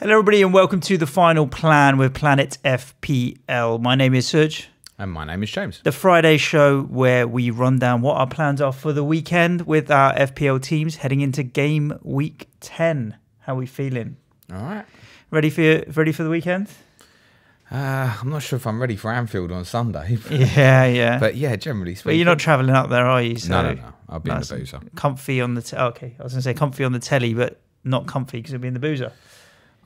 Hello everybody and welcome to The Final Plan with Planet FPL. My name is Suj. And my name is James. The Friday show where we run down what our plans are for the weekend with our FPL teams heading into game week 10. How are we feeling? All right. Ready for the weekend? I'm not sure if I'm ready for Anfield on Sunday. Yeah. But yeah, generally speaking. But you're not travelling up there, are you? So No. I'll be in the boozer. Comfy on the... okay, I was going to say comfy on the telly, but not comfy because it'll be in the boozer.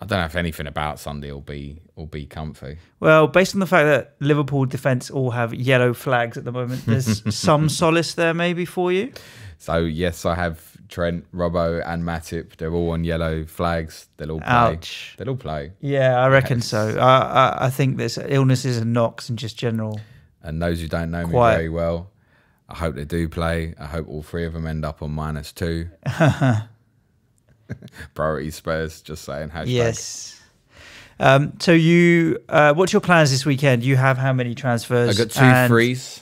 I don't know if anything about Sunday will be comfy. Well, based on the fact that Liverpool defence all have yellow flags at the moment, there's some solace there maybe for you. So yes, I have Trent, Robbo, and Matip. They're all on yellow flags. They'll all play. Ouch. They'll all play. Yeah, I reckon so. I think there's illnesses and knocks and just general. And those who don't know me very well, I hope they do play. I hope all three of them end up on -2. Priority Spurs, just saying. Hashtag. Yes. So you, what's your plans this weekend? You have how many transfers? I got two frees.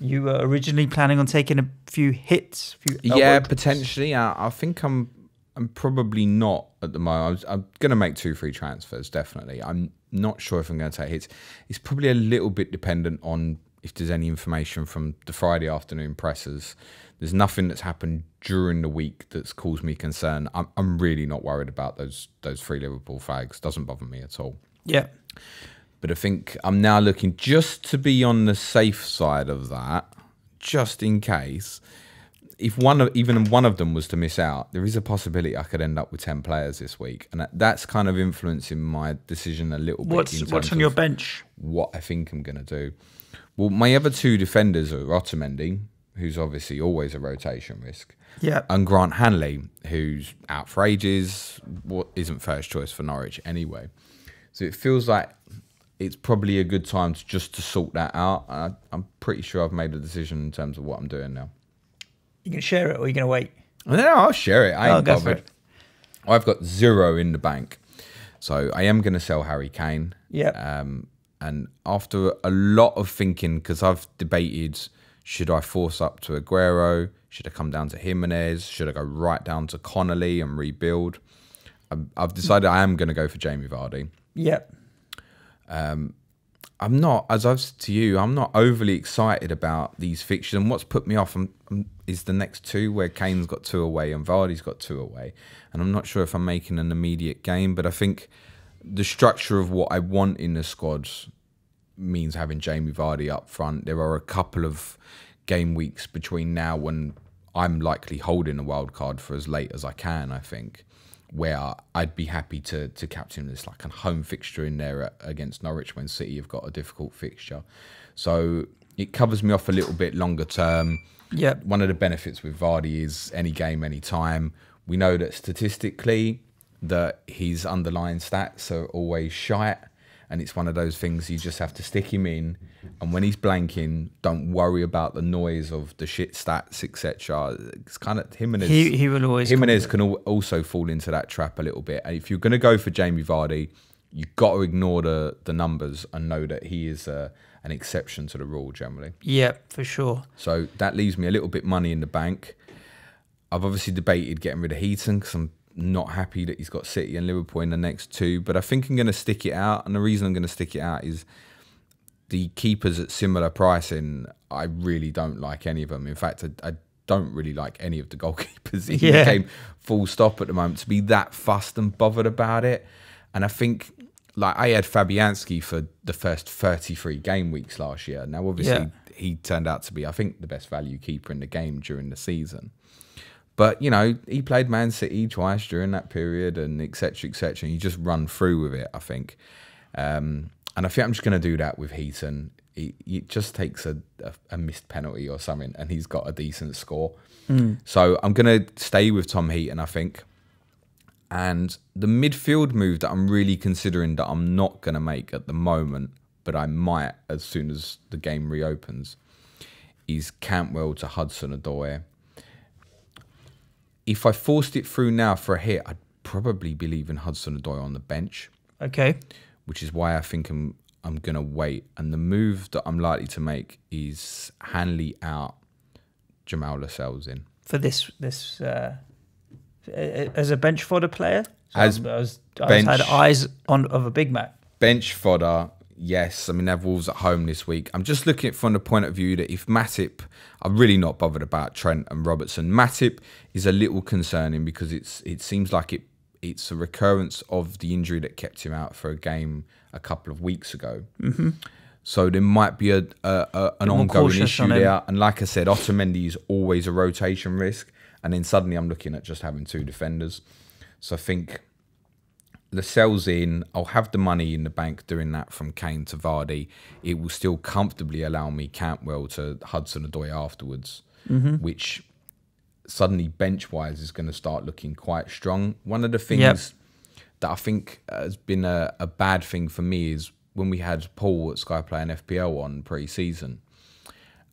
You were originally planning on taking a few hits. Yeah, potentially. I think I'm probably not at the moment. I'm going to make 2 free transfers, definitely. I'm not sure if I'm going to take hits. It's probably a little bit dependent on if there's any information from the Friday afternoon pressers. There's nothing that's happened during the week that's caused me concern. I'm really not worried about those 3 Liverpool flags. Doesn't bother me at all. Yeah. But I think I'm now looking just to be on the safe side of that, just in case. If even one of them was to miss out, there is a possibility I could end up with 10 players this week. And that's kind of influencing my decision a little bit. What's on your bench? What I think I'm going to do. Well, my other 2 defenders are Otamendi, who's obviously always a rotation risk. Yeah. And Grant Hanley, who's out for ages, isn't first choice for Norwich anyway. So it feels like it's probably a good time to sort that out. I'm pretty sure I've made a decision in terms of what I'm doing now. You can share it or are you going to wait? No, I'll share it. I ain't go for bothered. it. I've got 0 in the bank. So I am going to sell Harry Kane. Yeah. And after a lot of thinking, because I've debated, should I force up to Aguero? Should I come down to Jimenez? Should I go right down to Connolly and rebuild? I've decided I am going to go for Jamie Vardy. Yep. I'm not, as I've said to you, I'm not overly excited about these fixtures. And what's put me off is the next 2 where Kane's got 2 away and Vardy's got 2 away. And I'm not sure if I'm making an immediate game, but I think the structure of what I want in the squad means having Jamie Vardy up front. There are a couple of game weeks between now when I'm likely holding a wild card for as late as I can, I think, where I'd be happy to captain this like a home fixture in there against Norwich when City have got a difficult fixture. So it covers me off a little bit longer term. Yeah. One of the benefits with Vardy is any game, any time. We know that statistically that his underlying stats are always shite. And it's one of those things you just have to stick him in. And when he's blanking, don't worry about the noise of the shit stats, etc. It's kind of Jimenez. He will always. Jimenez can also fall into that trap a little bit. And if you're going to go for Jamie Vardy, you've got to ignore the numbers and know that he is an exception to the rule generally. Yeah, for sure. So that leaves me a little bit money in the bank. I've obviously debated getting rid of Heaton because I'm not happy that he's got City and Liverpool in the next 2, but I think I'm going to stick it out. And the reason I'm going to stick it out is the keepers at similar pricing. I really don't like any of them. In fact, I don't really like any of the goalkeepers in the game, full stop at the moment, to be that fussed and bothered about it. And I think, like, I had Fabianski for the first 33 game weeks last year. Now, obviously, he turned out to be, I think, the best value keeper in the game during the season. But, you know, he played Man City twice during that period and et cetera, and you just run through with it, I think. And I think I'm just going to do that with Heaton. It just takes a missed penalty or something and he's got a decent score. So I'm going to stay with Tom Heaton, I think. And the midfield move that I'm really considering that I'm not going to make at the moment, but I might as soon as the game reopens, is Cantwell to Hudson-Odoi. If I forced it through now for a hit, I'd probably be leaving Hudson-Odoi on the bench. Okay. Which is why I think I'm going to wait. And the move that I'm likely to make is Hanley out, Jamal Lascelles in. For this as a bench fodder player? So As I had eyes on of a Big Mac. Bench fodder, yes. I mean, they have Wolves at home this week. I'm just looking at it from the point of view that if Matip, I'm really not bothered about Trent and Robertson. Matip is a little concerning because it seems like it's a recurrence of the injury that kept him out for a game a couple of weeks ago. Mm-hmm. So there might be an ongoing issue there. And like I said, Otamendi is always a rotation risk. And then suddenly I'm looking at just having two defenders. So I think Lascelles in, I'll have the money in the bank doing that from Kane to Vardy. It will still comfortably allow me Cantwell to Hudson-Odoi afterwards, which suddenly bench-wise is going to start looking quite strong. One of the things that I think has been a bad thing for me is when we had Paul at Sky playing FPL on pre-season,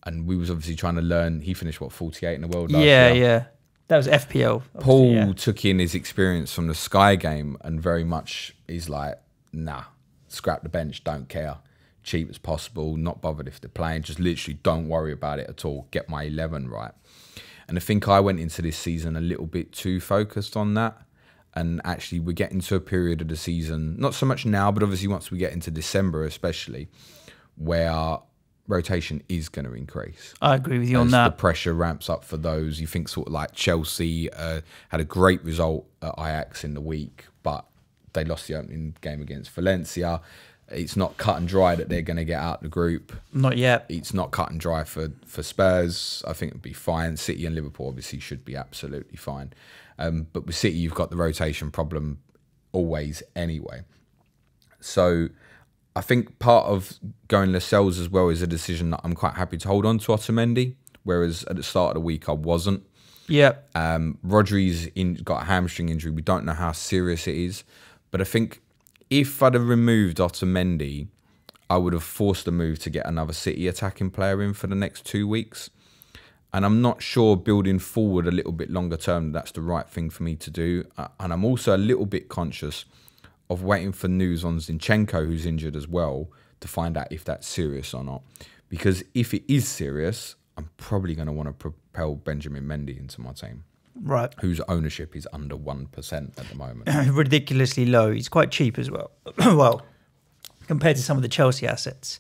and we was obviously trying to learn. He finished, 48 in the world last year? Yeah. That was FPL. Paul took in his experience from the Sky game and very much is like, nah, scrap the bench, don't care. Cheap as possible, not bothered if they're playing, just literally don't worry about it at all. Get my 11 right. And I think I went into this season a little bit too focused on that. And actually we're getting to a period of the season, not so much now, but obviously once we get into December especially, where rotation is going to increase. I agree with you on that. The pressure ramps up for those. You think sort of like Chelsea had a great result at Ajax in the week, but they lost the opening game against Valencia. It's not cut and dry that they're going to get out the group. Not yet. It's not cut and dry for Spurs. I think it'll be fine. City and Liverpool obviously should be absolutely fine. But with City, you've got the rotation problem always anyway. So I think part of going Lascelles as well is a decision that I'm quite happy to hold on to Otamendi, whereas at the start of the week I wasn't. Yeah. Rodri's got a hamstring injury. We don't know how serious it is. But I think if I'd have removed Otamendi, I would have forced the move to get another City attacking player in for the next 2 weeks. And I'm not sure building forward a little bit longer term, that's the right thing for me to do. And I'm also a little bit conscious of waiting for news on Zinchenko, who's injured as well, to find out if that's serious or not. Because if it is serious, I'm probably going to want to propel Benjamin Mendy into my team. Right. Whose ownership is under 1% at the moment. Ridiculously low. He's quite cheap as well. Well, compared to some of the Chelsea assets.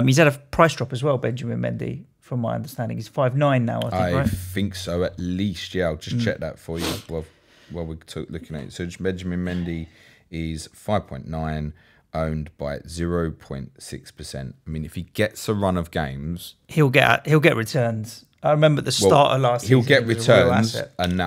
He's had a price drop as well, Benjamin Mendy, from my understanding. He's 5.9 now, I think, right? I think so, at least. Yeah, I'll just check that for you while we're looking at it. So Benjamin Mendy is 5.9, owned by 0.6%. I mean, if he gets a run of games, he'll get returns. I remember at the start of last season, he'll get returns, and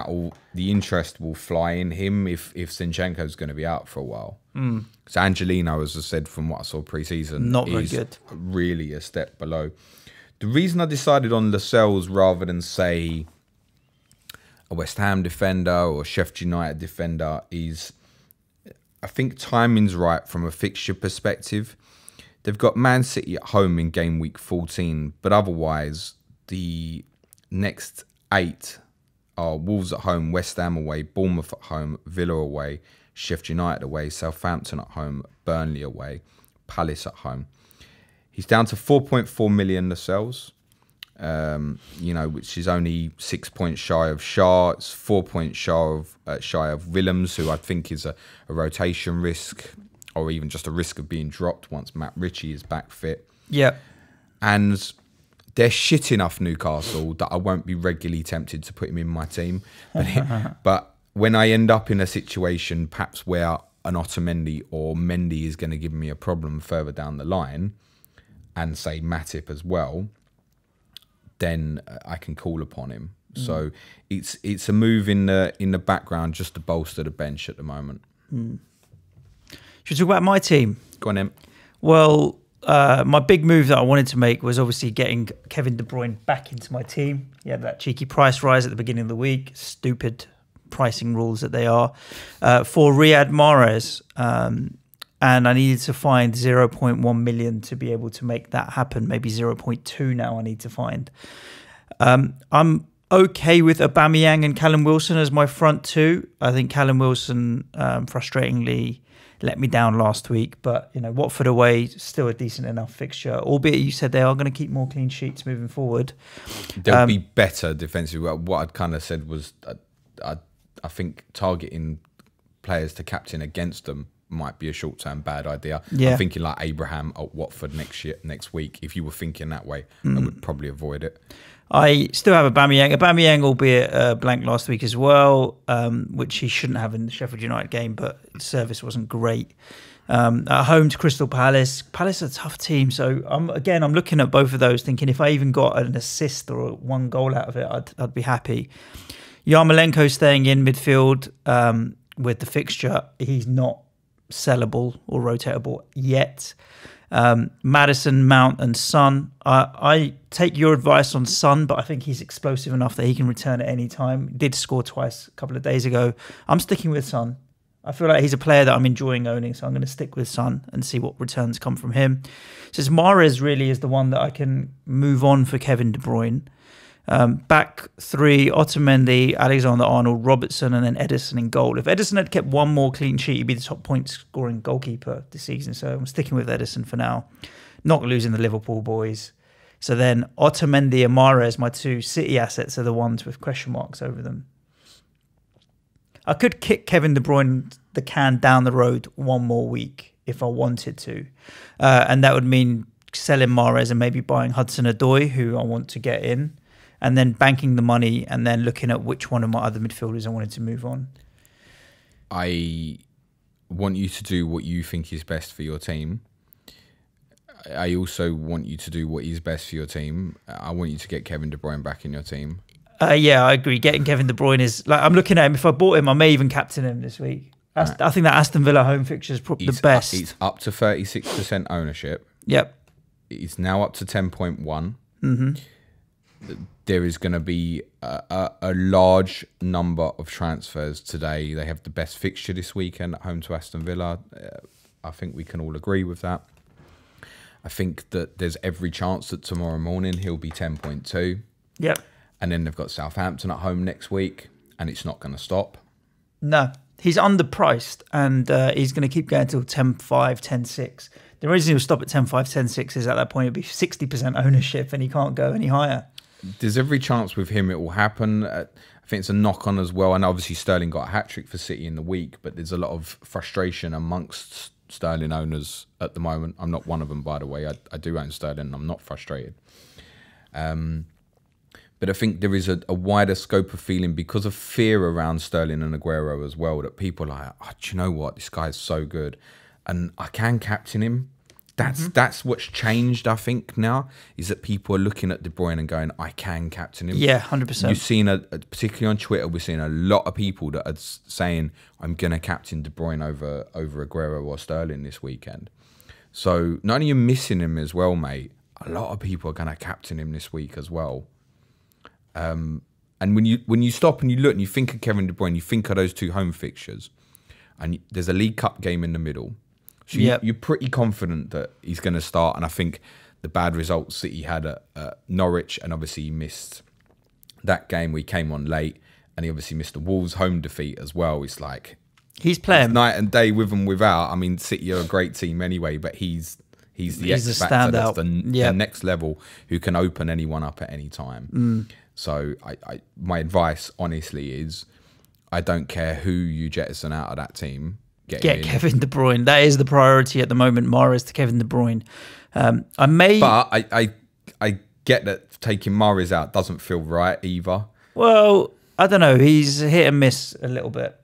the interest will fly in him if Zinchenko's going to be out for a while. So Angelino, as I said, from what I saw pre-season, not very good. Really a step below. The reason I decided on Lascelles rather than say a West Ham defender or Sheffield United defender is, I think timing's right from a fixture perspective. They've got Man City at home in game week 14, but otherwise the next 8 are Wolves at home, West Ham away, Bournemouth at home, Villa away, Sheffield United away, Southampton at home, Burnley away, Palace at home. He's down to 4.4 million Lascelles, which is only 6 points shy of Shaw. It's 4 points shy of Willems, who I think is a rotation risk, or even just a risk of being dropped once Matt Ritchie is back fit. Yeah. And they're shit enough, Newcastle, that I won't be regularly tempted to put him in my team. But when I end up in a situation perhaps where an Otamendi or Mendy is going to give me a problem further down the line, and say Matip as well, then I can call upon him. So it's a move in the background just to bolster the bench at the moment. Should we talk about my team? Go on, Em. Well, my big move that I wanted to make was obviously getting Kevin De Bruyne back into my team. He had that cheeky price rise at the beginning of the week. Stupid pricing rules that they are. For Riyad Mahrez, and I needed to find 0.1 million to be able to make that happen. Maybe 0.2 now I need to find. I'm okay with Aubameyang and Callum Wilson as my front two. I think Callum Wilson, frustratingly, let me down last week. But, Watford away, still a decent enough fixture. Albeit you said they are going to keep more clean sheets moving forward. They'll be better defensively. What I'd kind of said was I think targeting players to captain against them might be a short-term bad idea. Yeah. I'm thinking like Abraham at Watford next week. If you were thinking that way, I would probably avoid it. I still have Aubameyang, albeit blank last week as well, which he shouldn't have in the Sheffield United game, but service wasn't great. At home to Crystal Palace. Palace are a tough team, so I'm looking at both of those, thinking if I even got an assist or one goal out of it, I'd be happy. Yarmolenko staying in midfield with the fixture. He's not sellable or rotatable yet. Maddison, Mount and Son. I take your advice on Son, but I think he's explosive enough that he can return at any time. Did score twice a couple of days ago. I'm sticking with Son. I feel like he's a player that I'm enjoying owning, so I'm going to stick with Son and see what returns come from him. So Mahrez really is the one that I can move on for Kevin De Bruyne. Back three, Otamendi, Alexander-Arnold, Robertson, and then Ederson in goal. If Ederson had kept one more clean sheet, he'd be the top point-scoring goalkeeper this season. So I'm sticking with Ederson for now. Not losing the Liverpool boys. So then Otamendi and Mahrez, my two City assets, are the ones with question marks over them. I could kick Kevin De Bruyne the can down the road one more week if I wanted to. And that would mean selling Mahrez and maybe buying Hudson-Odoi, who I want to get in, and then banking the money and then looking at which one of my other midfielders I wanted to move on. I want you to do what you think is best for your team. I also want you to do what is best for your team. I want you to get Kevin De Bruyne back in your team. Yeah, I agree. Getting Kevin De Bruyne is like, I'm looking at him. If I bought him, I may even captain him this week. I think that Aston Villa home fixture is probably the best. It's up to 36% ownership. Yep. It's now up to 10.1. Mm-hmm. There is going to be a large number of transfers today. They have the best fixture this weekend at home to Aston Villa. I think we can all agree with that. I think that there's every chance that tomorrow morning he'll be 10.2. Yep. And then they've got Southampton at home next week, and it's not going to stop. No, he's underpriced, and he's going to keep going until 10.5, 10.6. The reason he'll stop at 10.5, 10.6 is at that point it'll be 60% ownership, and he can't go any higher. There's every chance with him it will happen. I think it's a knock-on as well. And obviously Sterling got a hat-trick for City in the week, but there's a lot of frustration amongst Sterling owners at the moment. I'm not one of them, by the way. I do own Sterling, and I'm not frustrated. But I think there is a wider scope of feeling because of fear around Sterling and Aguero as well, that people are like, oh, do you know what? This guy's so good. And I can captain him. That's what's changed, I think, now, is that people are looking at De Bruyne and going, I can captain him. Yeah, 100%. You've seen, particularly on Twitter, we're seeing a lot of people that are saying, I'm going to captain De Bruyne over Aguero or Sterling this weekend. So not only are you missing him as well, mate, a lot of people are going to captain him this week as well. And when you stop and you look and you think of Kevin De Bruyne, you think of those two home fixtures, and there's a League Cup game in the middle. So you're pretty confident that he's going to start. And I think the bad results that he had at Norwich, and obviously he missed that game where he came on late, and he obviously missed the Wolves home defeat as well. It's like he's playing night and day with and without. I mean, City are a great team anyway, but he's the X factor, that's the next level, who can open anyone up at any time. So my advice, honestly, is I don't care who you jettison out of that team. Get Kevin De Bruyne. That is the priority at the moment. Mahrez to Kevin De Bruyne. But I get that taking Mahrez out doesn't feel right either. Well, I don't know. He's hit and miss a little bit.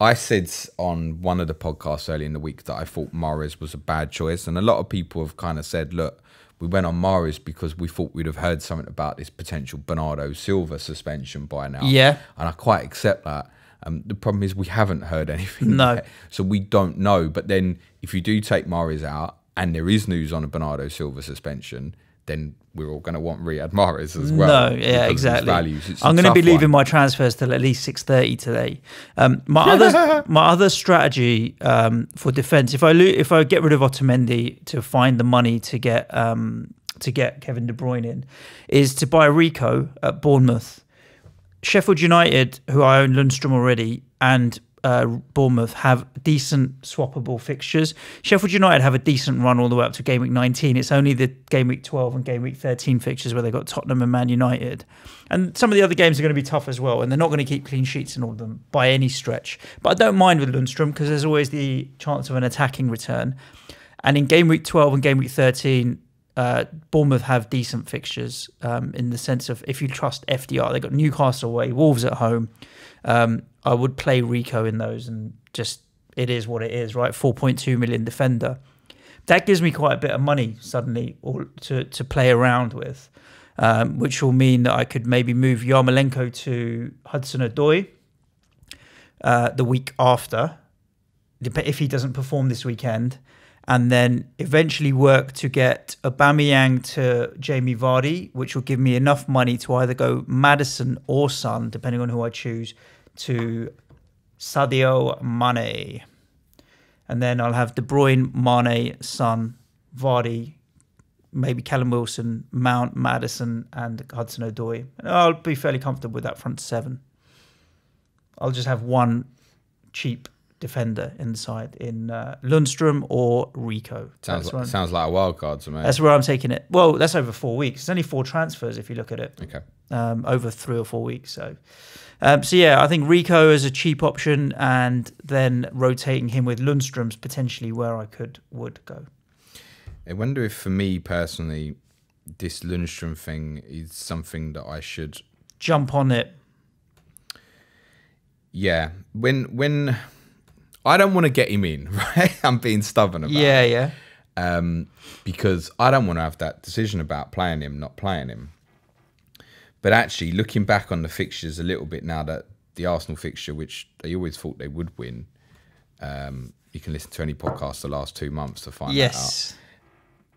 I said on one of the podcasts earlier in the week that I thought Mahrez was a bad choice, and a lot of people have kind of said, look, we went on Mahrez because we thought we'd have heard something about this potential Bernardo Silva suspension by now. Yeah. And I quite accept that. The problem is we haven't heard anything yet, so we don't know. But then if you do take Mahrez out and there is news on a Bernardo Silva suspension, then we're all going to want Riyad Mahrez as well. No, yeah, exactly. I'm going to be leaving my transfers till at least 6:30 today. My other strategy for defence, if I get rid of Otamendi to find the money to get Kevin De Bruyne in, is to buy Rico at Bournemouth. Sheffield United, who I own Lundstrom already, and Bournemouth have decent swappable fixtures. Sheffield United have a decent run all the way up to game week 19. It's only the game week 12 and game week 13 fixtures where they've got Tottenham and Man United. And some of the other games are going to be tough as well, and they're not going to keep clean sheets in all of them by any stretch. But I don't mind with Lundstrom because there's always the chance of an attacking return. And in game week 12 and game week 13, Bournemouth have decent fixtures in the sense of if you trust FDR, they've got Newcastle away, Wolves at home. I would play Rico in those, and just it is what it is, right? 4.2 million defender. That gives me quite a bit of money suddenly to play around with, which will mean that I could maybe move Yarmolenko to Hudson-Odoi the week after, if he doesn't perform this weekend, and then eventually work to get Aubameyang to Jamie Vardy, which will give me enough money to either go Maddison or Son, depending on who I choose, to Sadio Mane. And then I'll have De Bruyne, Mane, Son, Vardy, maybe Callum Wilson, Mount, Maddison, and Hudson-Odoi. And I'll be fairly comfortable with that front seven. I'll just have one cheap defender inside in Lundstrom or Rico. Sounds like a wild card to me. That's where I'm taking it. Well, that's over 4 weeks. It's only 4 transfers if you look at it. Okay. Over 3 or 4 weeks. So yeah, I think Rico is a cheap option, and then rotating him with Lundstrom's potentially where I would go. I wonder if, for me personally, this Lundstrom thing is something that I should jump on it. Yeah, when I don't want to get him in, right? I'm being stubborn about it. Yeah. Because I don't want to have that decision about playing him, not playing him. But actually, looking back on the fixtures a little bit now, that the Arsenal fixture, which they always thought they would win, you can listen to any podcast the last 2 months to find that out.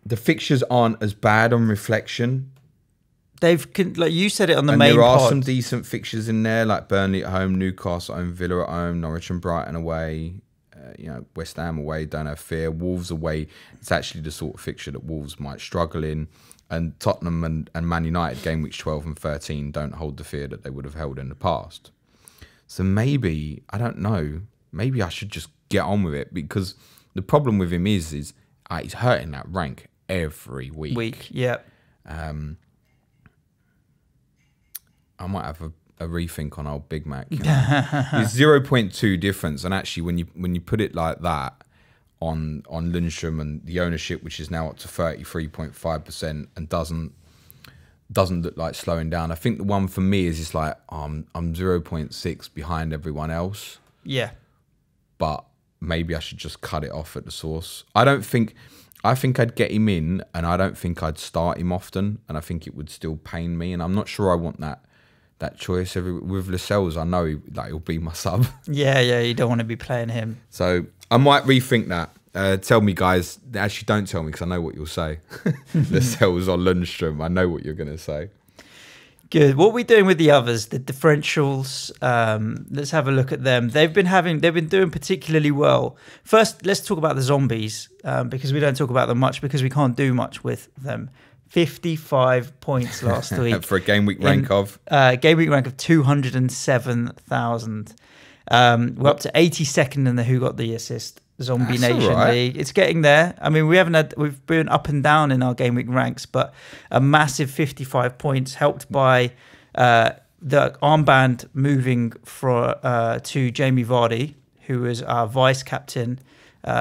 The fixtures aren't as bad on reflection. Like you said it on the main there are pod. some decent fixtures in there, like Burnley at home, Newcastle at home, Villa at home, Norwich and Brighton away, West Ham away, don't have fear. Wolves away, it's actually the sort of fixture that Wolves might struggle in. And Tottenham and Man United, game weeks 12 and 13, don't hold the fear that they would have held in the past. So maybe, I don't know, maybe I should just get on with it, because the problem with him is he's hurting that rank every week. Yeah. I might have a rethink on old Big Mac. It's 0.2 difference, and actually, when you put it like that on Lundstrom and the ownership, which is now up to 33.5%, and doesn't look like slowing down. I think the one for me is just like I'm 0.6 behind everyone else. Yeah, but maybe I should just cut it off at the source. I think I'd get him in, and I don't think I'd start him often, and I think it would still pain me, and I'm not sure I want that choice. With Lascelles, I know he'll be my sub. Yeah, you don't want to be playing him. So I might rethink that. Tell me, guys. Actually, don't tell me, because I know what you'll say. Lascelles or Lundstrom. I know what you're going to say. Good. What are we doing with the others? The differentials. Let's have a look at them. They've been doing particularly well. First, let's talk about the zombies, because we don't talk about them much because we can't do much with them. 55 points last week. For a game week rank of? Game week rank of 207,000. We're up to 82nd in the Who Got the Assist Zombie Nation League. It's getting there. I mean, we've been up and down in our game week ranks, but a massive 55 points, helped by the armband moving to Jamie Vardy, who is our vice captain.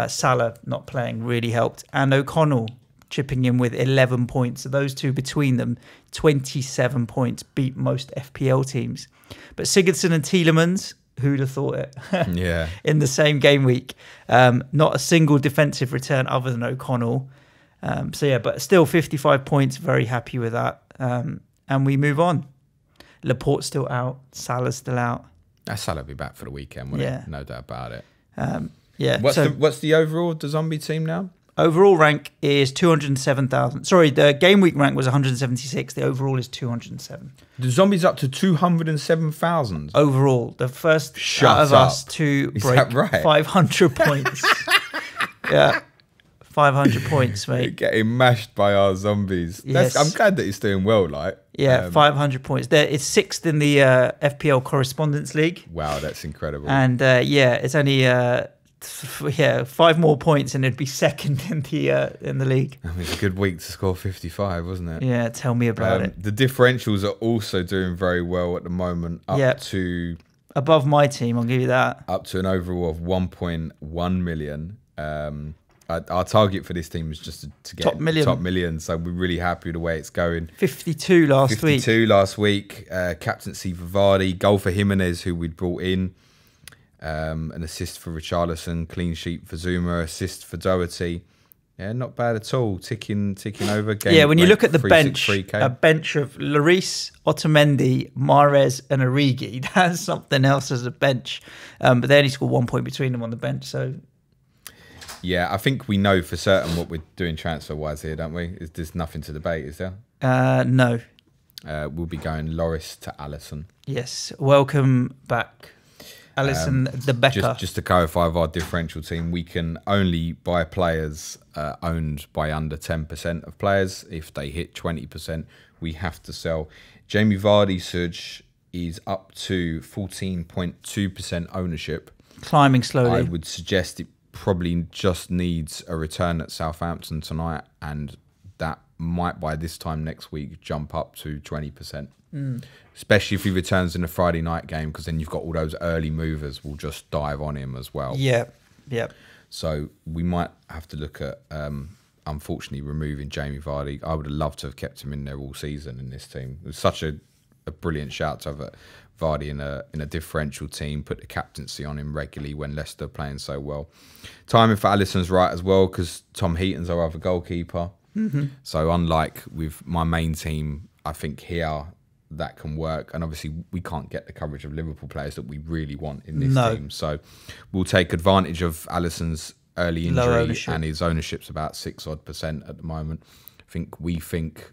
Salah not playing really helped, and O'Connell chipping in with 11 points. So those two between them, 27 points, beat most FPL teams. But Sigurdsson and Tielemans, who'd have thought it? Yeah. In the same game week. Not a single defensive return other than O'Connell. But still 55 points, very happy with that. And we move on. Laporte's still out. Salah's still out. Salah will be back for the weekend, won't it? No doubt about it. What's the overall of the zombie team now? Overall rank is 207,000. Sorry, the game week rank was 176. The overall is 207. The zombies up to 207,000. Overall, the first out of us to break 500 points. Yeah, 500 points, mate. Getting mashed by our zombies. Yes. I'm glad that he's doing well, like. Yeah, 500 points. It's 6th in the FPL Correspondence League. Wow, that's incredible. And it's only 5 more points and it'd be 2nd in the league. I mean, it's a good week to score 55, wasn't it? Yeah, tell me about it. The differentials are also doing very well at the moment, up to above my team, I'll give you that. Up to an overall of 1.1 million. Our target for this team is just to get top million. So we're really happy with the way it's going. 52 last week. 52 last week. Captaincy for Vardy. Goal for Jimenez, who we'd brought in. An assist for Richarlison. Clean sheet for Zuma. Assist for Doherty. Yeah, not bad at all. Ticking over. When you look at the bench, a bench of Lloris, Otamendi, Mahrez and Origi, that's something else as a bench. But they only score 1 point between them on the bench. So, yeah, I think we know for certain what we're doing transfer-wise here, don't we? There's nothing to debate, is there? No. We'll be going Lloris to Alisson. Yes. Welcome back, Alisson the Becker. Just to clarify, of our differential team, we can only buy players owned by under 10% of players. If they hit 20%, we have to sell. Jamie Vardy Suj is up to 14.2% ownership. Climbing slowly. I would suggest it probably just needs a return at Southampton tonight, and that might by this time next week jump up to 20%. Especially if he returns in a Friday night game, because then you've got all those early movers will just dive on him as well. Yeah. So we might have to look at, unfortunately, removing Jamie Vardy. I would have loved to have kept him in there all season in this team. It was such a brilliant shout to have Vardy in a differential team, put the captaincy on him regularly when Leicester are playing so well. Timing for Alisson's right as well, because Tom Heaton's our other goalkeeper. So unlike with my main team, I think here that can work. And obviously we can't get the coverage of Liverpool players that we really want in this team. So we'll take advantage of Alisson's early injury, and his ownership's about 6% at the moment. We think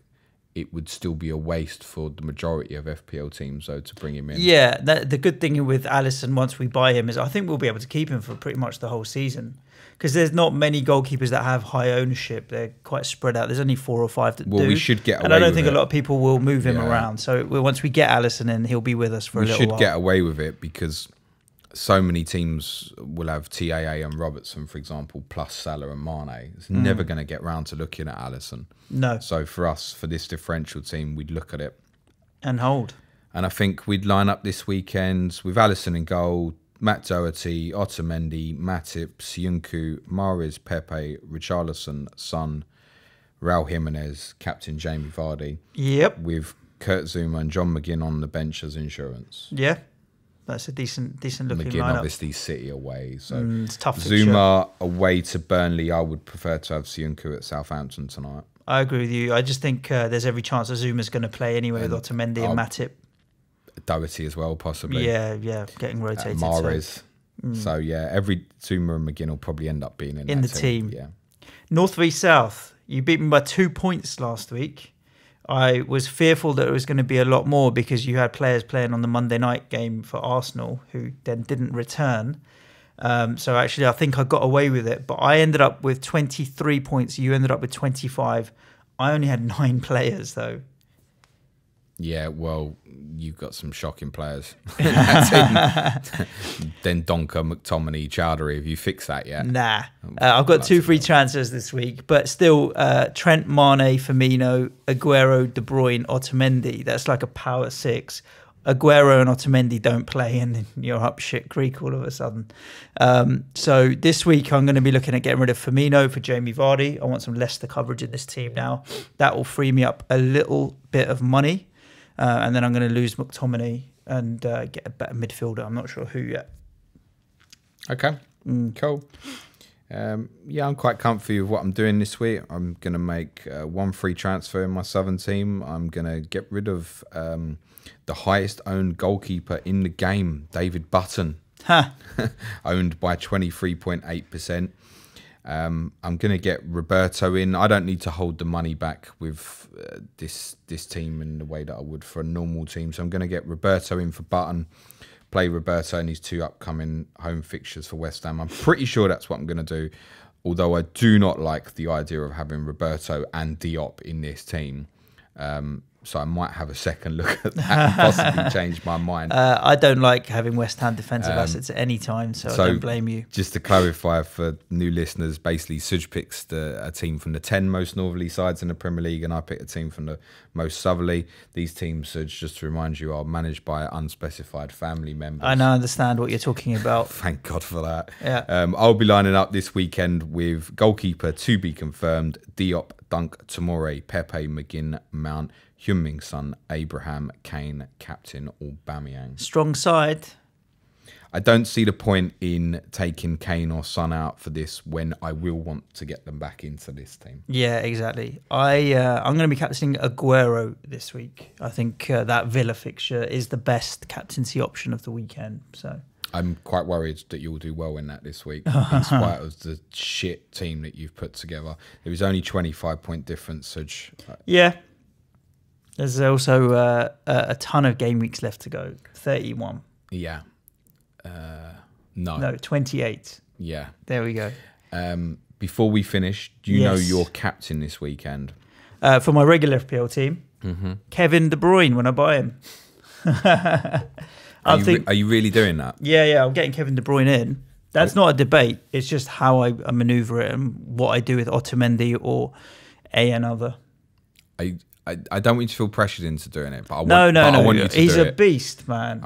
it would still be a waste for the majority of FPL teams, though, to bring him in. Yeah, the good thing with Alisson, once we buy him, is I think we'll be able to keep him for pretty much the whole season. Because there's not many goalkeepers that have high ownership. They're quite spread out. There's only 4 or 5 that do. Well, we should get away with it. And I don't think a lot of people will move him around. So once we get Alisson in, he'll be with us for a little while. We should get away with it because so many teams will have TAA and Robertson, for example, plus Salah and Mane. It's never going to get round to looking at Alisson. No. So for us, for this differential team, we'd look at it. And hold. And I think we'd line up this weekend with Alisson in goal, Matt Doherty, Otamendi, Matip, Syunku, Mahrez, Pepe, Richarlison, Son, Raul Jimenez, Captain Jamie Vardy. Yep. With Kurt Zuma and John McGinn on the bench as insurance. Yeah. That's a decent looking McGinn, lineup. obviously, City away. So it's tough. Zuma away to Burnley. I would prefer to have Syunku at Southampton tonight. I agree with you. I just think there's every chance that Zuma's going to play anyway with Otamendi and Matip. Doherty as well, possibly. Yeah, getting rotated. Mahrez. So yeah, every Zuma and McGinn will probably end up being in the team. Yeah. North v South. You beat me by 2 points last week. I was fearful that it was going to be a lot more because you had players playing on the Monday night game for Arsenal who then didn't return. So actually, I think I got away with it. But I ended up with 23 points. You ended up with 25. I only had 9 players, though. Yeah, well, you've got some shocking players in that team. Then Donker, McTominay, Chowdhury. Have you fixed that yet? Nah. I've got 2 free transfers this week, but still, Trent, Mane, Firmino, Aguero, De Bruyne, Otamendi. That's like a power 6. Aguero and Otamendi don't play, and you're up shit creek all of a sudden. So this week, I'm going to be looking at getting rid of Firmino for Jamie Vardy. I want some Leicester coverage in this team now. That will free me up a little bit of money. And then I'm going to lose McTominay and get a better midfielder. I'm not sure who yet. Okay, cool. Yeah, I'm quite comfy with what I'm doing this week. I'm going to make 1 free transfer in my Southern team. I'm going to get rid of the highest owned goalkeeper in the game, David Button, owned by 23.8%. I'm going to get Roberto in. I don't need to hold the money back with this team in the way that I would for a normal team. So I'm going to get Roberto in for Button, play Roberto in his 2 upcoming home fixtures for West Ham. I'm pretty sure that's what I'm going to do. although I do not like the idea of having Roberto and Diop in this team. So I might have a second look at that and possibly change my mind. I don't like having West Ham defensive assets at any time, so I don't blame you. Just to clarify for new listeners, basically Suj picks a team from the 10 most northerly sides in the Premier League, and I pick a team from the most southerly. These teams, Suj, just to remind you, are managed by unspecified family members. I now understand what you're talking about. Thank God for that. Yeah. I'll be lining up this weekend with goalkeeper to be confirmed, Diop, Dunk, Tomori, Pepe, McGinn, Mount, Heung-min Son, Abraham, Kane, captain, Aubameyang. Strong side. I don't see the point in taking Kane or Son out for this when I will want to get them back into this team. Yeah, exactly. I'm going to be captaining Aguero this week. I think that Villa fixture is the best captaincy option of the weekend. So I'm quite worried that you'll do well in that this week, in spite of the shit team that you've put together. There was only 25-point difference, Suj. Yeah. There's also a ton of game weeks left to go. 31. Yeah. No. No, 28. Yeah. There we go. Before we finish, do you know your captain this weekend? For my regular FPL team, Kevin De Bruyne when I buy him. Are you really doing that? Yeah, I'm getting Kevin De Bruyne in. That's not a debate. It's just how I manoeuvre it and what I do with Otamendi or another. I don't want you to feel pressured into doing it, but I want you to do it. He's a beast, man.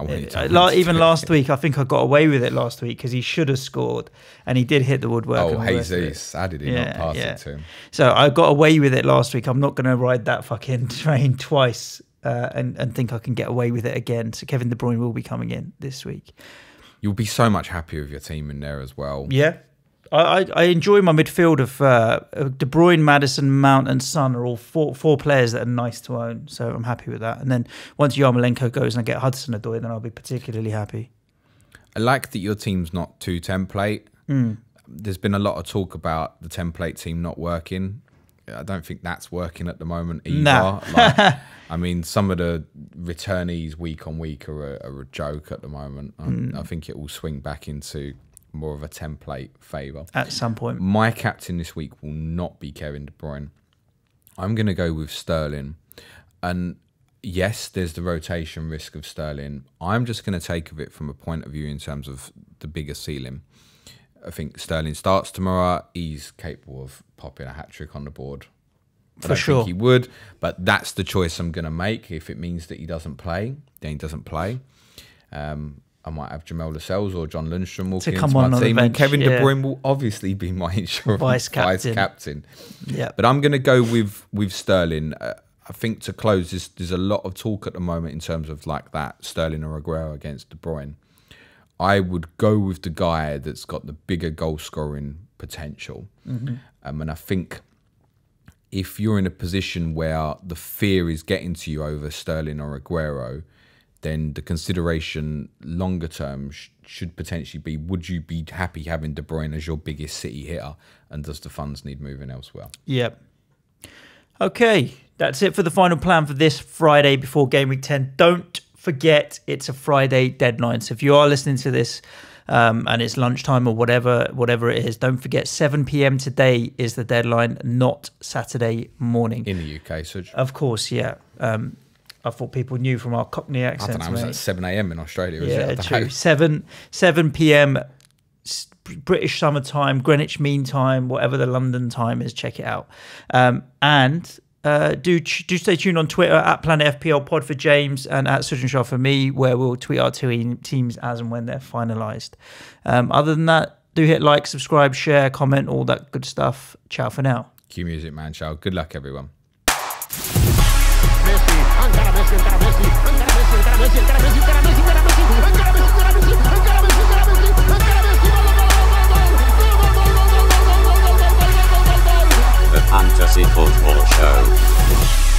Even last week, I think I got away with it last week because he should have scored, and he did hit the woodwork. Oh, Jesus. How did he not pass it to him? So I got away with it last week. I'm not going to ride that fucking train twice and think I can get away with it again. So Kevin De Bruyne will be coming in this week. You'll be so much happier with your team in there as well. Yeah. I enjoy my midfield of De Bruyne, Maddison, Mount and Son are all four players that are nice to own. So I'm happy with that. And then once Yarmolenko goes and I get Hudson-Odoi, then I'll be particularly happy. I like that your team's not too template. There's been a lot of talk about the template team not working. I don't think that's working at the moment either. Nah. I mean, some of the returnees week on week are a joke at the moment. I think it will swing back into more of a template favour at some point. My captain this week will not be Kevin De Bruyne. I'm going to go with Sterling. And yes, there's the rotation risk of Sterling. I'm just going to take of it from a point of view in terms of the bigger ceiling. I think Sterling starts tomorrow. He's capable of popping a hat-trick on the board. I don't think he would, but that's the choice I'm going to make. If it means that he doesn't play, then he doesn't play. I might have Jamal Lascelles or John Lundstrom walking into my team. And Kevin De Bruyne will obviously be my insurance vice captain. Yeah. But I'm going to go with Sterling. I think to close, there's a lot of talk at the moment in terms of like that Sterling or Aguero against De Bruyne. I would go with the guy that's got the bigger goal scoring potential. And I think if you're in a position where the fear is getting to you over Sterling or Aguero, then the consideration longer term should potentially be, would you be happy having De Bruyne as your biggest City hitter? And does the funds need moving elsewhere? Yep. Okay, that's it for the final plan for this Friday before Game Week 10. Don't forget it's a Friday deadline. So if you are listening to this and it's lunchtime or whatever it is, don't forget 7 p.m. today is the deadline, not Saturday morning. In the UK, Suj? Of course, yeah. I thought people knew from our Cockney accents. I don't know, it was at 7 a.m. in Australia, is it? True. 7 p.m. British summer time, Greenwich Mean Time, whatever the London time is, check it out. And do stay tuned on Twitter at Planet FPL Pod for James and at Suj and Shah for me, where we'll tweet our two teams as and when they're finalised. Other than that, do hit like, subscribe, share, comment, all that good stuff. Ciao for now. Cue music, man. Ciao. Good luck, everyone. The Fantasy Football Show.